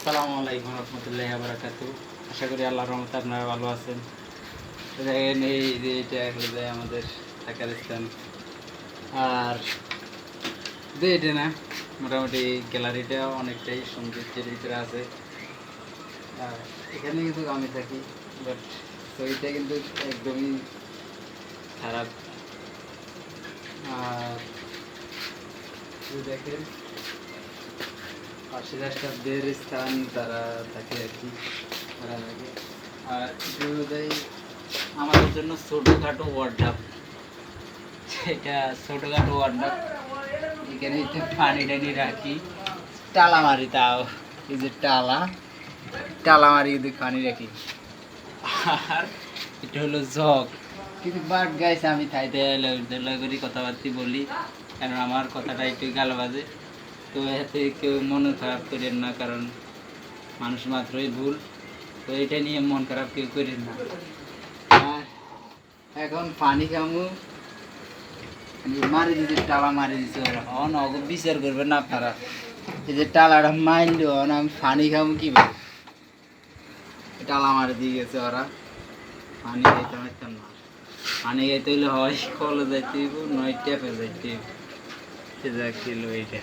আসসালামু আলাইকুম রহমতুল্লাহি ওয়া বারাকাতুহু। আশা করি আল্লাহর রহমতে আপনারা ভালো আছেন। দেখেন এই যে এটা হলো আমাদের ঢাকার স্থান। আর যে এটা না মোটামুটি গ্যালারিটা অনেকটাই সৌন্দর্যের ভিতরে আছে। আর এখানে কিন্তু আমি থাকি, বাট ছবিটা কিন্তু একদমই খারাপ। আর দেখেন পাশে রাষ্ট্রদের স্থান তারা থাকে আর কি, তারা থাকে। আর এটা অনুযায়ী আমাদের জন্য ছোটোখাটো ওয়ার্ডাপ, এটা ছোটোখাটো ওয়ার্ডাপ। এখানে একটু পানি টানি রাখি, টালা মারি, তাও এই যে টালা মারি কিন্তু পানি রাখি। আর এটা হলো জগ। কিন্তু বাট গাইছে আমি থাইতে করি কথাবার্তি বলি, কারণ আমার কথাটা একটু গাল বাজে। তো এতে কেউ মন খারাপ করেন না, কারণ মানুষ মাত্রই ভুল। তো এটা নিয়ে মন খারাপ কেউ করেন না। আর এখন পানি খামু, মারি দিতে টালা মারি দিচ্ছে ওরা, অন অগ বিচার করবেন না আপনারা। এই যে টালাটা মারলো, আমি পানি খামু কিভাবে? টালা মারি দিয়ে গেছে ওরা, পানি খাইতে পারতাম না। পানি খাইতে হইলে হয় কলে যাইতে হইব, নয় ট্যাপে যাইতে হইব। সে যা খেলো এইটা।